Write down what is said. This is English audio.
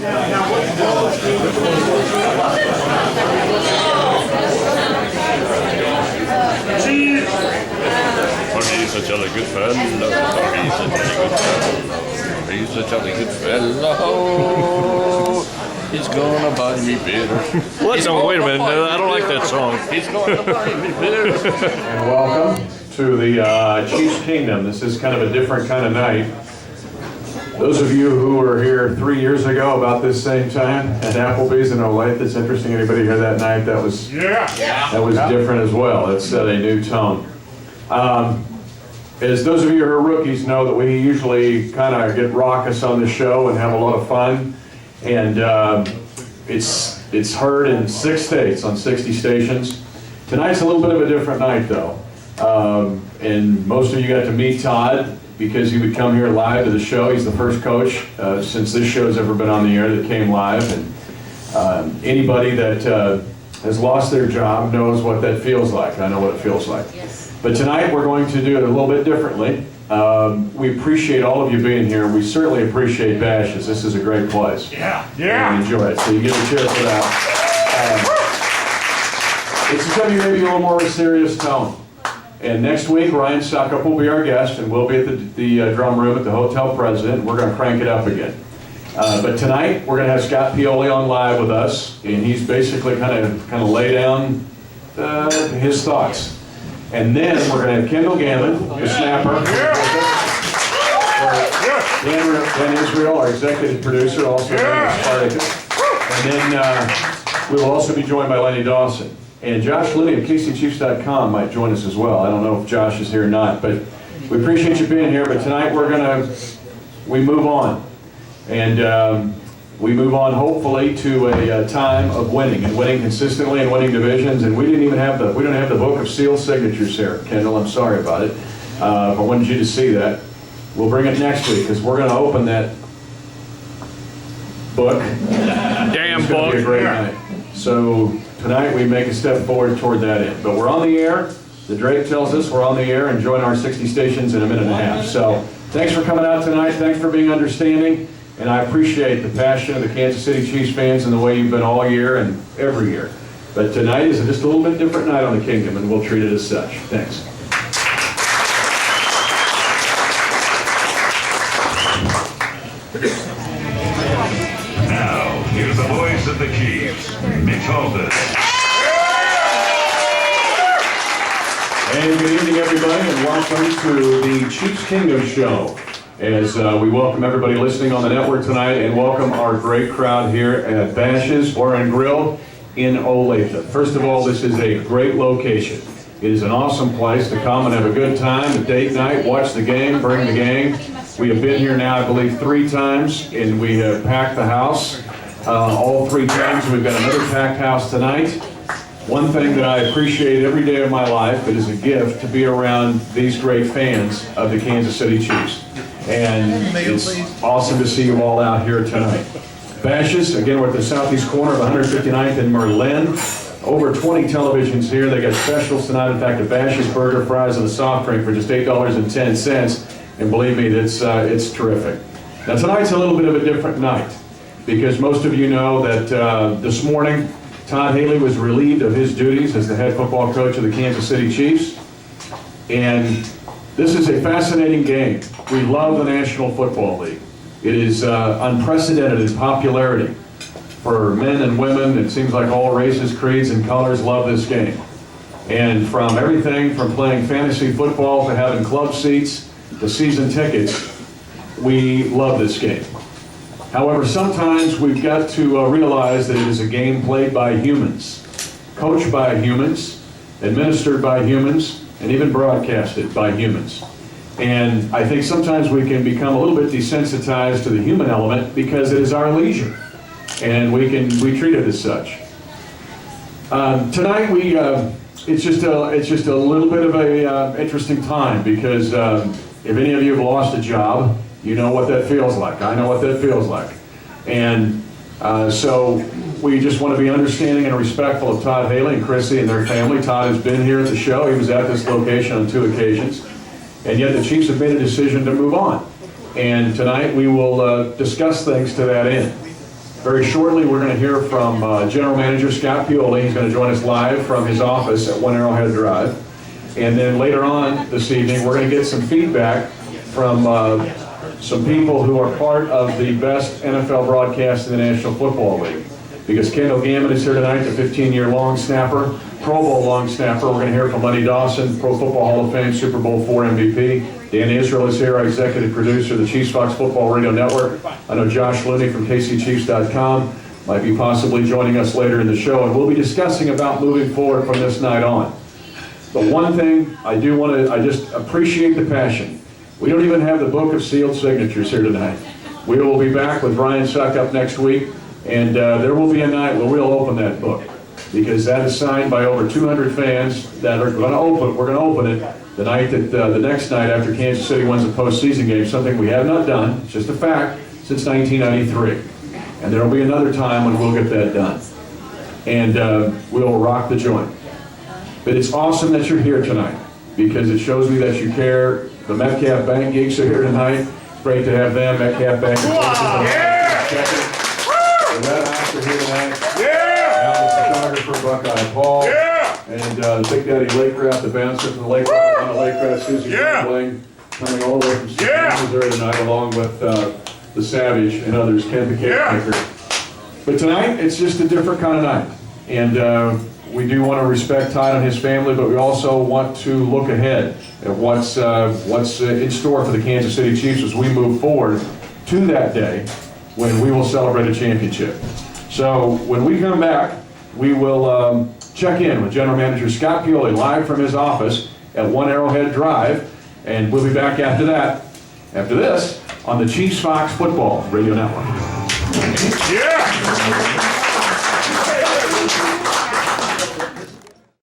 He's a jolly good fellow. He's a jolly good fellow. He's gonna buy me beer. Wait a minute, I don't like that song. He's gonna buy me beer. And welcome to the Chiefs Kingdom. This is kind of a different kind of night. Those of you who were here 3 years ago about this same time at Applebee's in Olathe, it's interesting. Anybody here that night? That was different as well. It set a new tone. As those of you who are rookies know, that we usually kind of get raucous on the show and have a lot of fun. And it's heard in 6 states on 60 stations. Tonight's a little bit of a different night, though. And most of you got to meet Todd because he would come here live to the show. He's the first coach since this show's ever been on the air that came live. And anybody that has lost their job knows what that feels like. I know what it feels like. Yes. But tonight we're going to do it a little bit differently. We appreciate all of you being here. We certainly appreciate Bash's. This is a great place. Yeah. And enjoy it. So you give a cheer for that. It's going to be maybe a little more of a serious tone. And next week, Ryan Suckup will be our guest, and we'll be at the drum room at the Hotel President. We're going to crank it up again. But tonight, we're going to have Scott Pioli on live with us, and he's basically kind of lay down his thoughts. And then we're going to have Kendall Gannon, the snapper. Dan Israel, our executive producer, also Spartacus. And then we will also be joined by Lenny Dawson. And Josh Liddy of KCChiefs.com might join us as well. I don't know if Josh is here or not, but we appreciate you being here. But tonight we move on. And we move on hopefully to a time of winning, and winning consistently and winning divisions. And we don't have the book of seal signatures here, Kendall. I'm sorry about it. I wanted you to see that. We'll bring it next week because we're going to open that book. Damn it's going to be a great night. So tonight we make a step forward toward that end. But we're on the air. The Drake tells us we're on the air and join our 60 stations in a minute and a half. So thanks for coming out tonight. Thanks for being understanding. And I appreciate the passion of the Kansas City Chiefs fans and the way you've been all year and every year. But tonight is just a little bit different night on the Kingdom, and we'll treat it as such. Thanks. Now, here's the voice of the Chiefs, Mitch Holthus. And good evening, everybody, and welcome to the Chiefs Kingdom Show. As we welcome everybody listening on the network tonight, and welcome our great crowd here at Bash's Bar and Grill in Olathe. First of all, this is a great location. It is an awesome place to come and have a good time, a date night, watch the game, bring the gang. We have been here now, I believe, 3 times, and we have packed the house all 3 times. We've got another packed house tonight. One thing that I appreciate every day of my life, it is a gift to be around these great fans of the Kansas City Chiefs. And it's awesome to see you all out here tonight. Bash's, again, we're at the southeast corner of 159th and Merlin. Over 20 televisions here. They got specials tonight. In fact, a Bash's burger, fries, and a soft drink for just $8.10. And believe me, it's terrific. Now, tonight's a little bit of a different night because most of you know that this morning, Todd Haley was relieved of his duties as the head football coach of the Kansas City Chiefs. And this is a fascinating game. We love the National Football League. It is unprecedented in popularity for men and women. It seems like all races, creeds, and colors love this game. And from everything from playing fantasy football to having club seats to season tickets, we love this game. However, sometimes we've got to realize that it is a game played by humans, coached by humans, administered by humans, and even broadcasted by humans. And I think sometimes we can become a little bit desensitized to the human element because it is our leisure, and we treat it as such. Tonight it's just a little bit of a interesting time because if any of you have lost a job, you know what that feels like. I know what that feels like. And so we just want to be understanding and respectful of Todd Haley and Chrissy and their family. Todd has been here at the show. He was at this location on 2 occasions. And yet the Chiefs have made a decision to move on. And tonight we will discuss things to that end. Very shortly, we're going to hear from General Manager Scott Pioli. He's going to join us live from his office at 1 Arrowhead Drive. And then later on this evening, we're going to get some feedback from some people who are part of the best NFL broadcast in the National Football League. Because Kendall Gammon is here tonight, the 15-year long snapper, Pro Bowl long snapper. We're going to hear from Lenny Dawson, Pro Football Hall of Fame, Super Bowl IV MVP. Dan Israel is here, our executive producer of the Chiefs Fox Football Radio Network. I know Josh Looney from KCChiefs.com might be possibly joining us later in the show, and we'll be discussing about moving forward from this night on. The one thing I do want to, I just appreciate the passion. We don't even have the book of sealed signatures here tonight. We will be back with Ryan Suck up next week, and there will be a night where we'll open that book, because that is signed by over 200 fans that are going to open. We're going to open it the night that the next night after Kansas City wins a postseason game, something we have not done. It's just a fact since 1993, and there will be another time when we'll get that done, and we'll rock the joint. But it's awesome that you're here tonight, because it shows me that you care. The Metcalf Bank geeks are here tonight. It's great to have them. Metcalf Bank. The Red Hawks are here tonight. Now the photographer, Buckeye Paul. And the Big Daddy Lakecraft, the bouncer from the Lakecraft, on the Lakecraft, Susie Gambling, coming all the way from Missouri tonight, along with the Savage and others, Ken the Cake Maker. But tonight, it's just a different kind of night. And we do want to respect Todd and his family, but we also want to look ahead at what's in store for the Kansas City Chiefs as we move forward to that day when we will celebrate a championship. So when we come back, we will check in with General Manager Scott Pioli live from his office at 1 Arrowhead Drive, and we'll be back after that, after this, on the Chiefs Fox Football Radio Network. Yeah!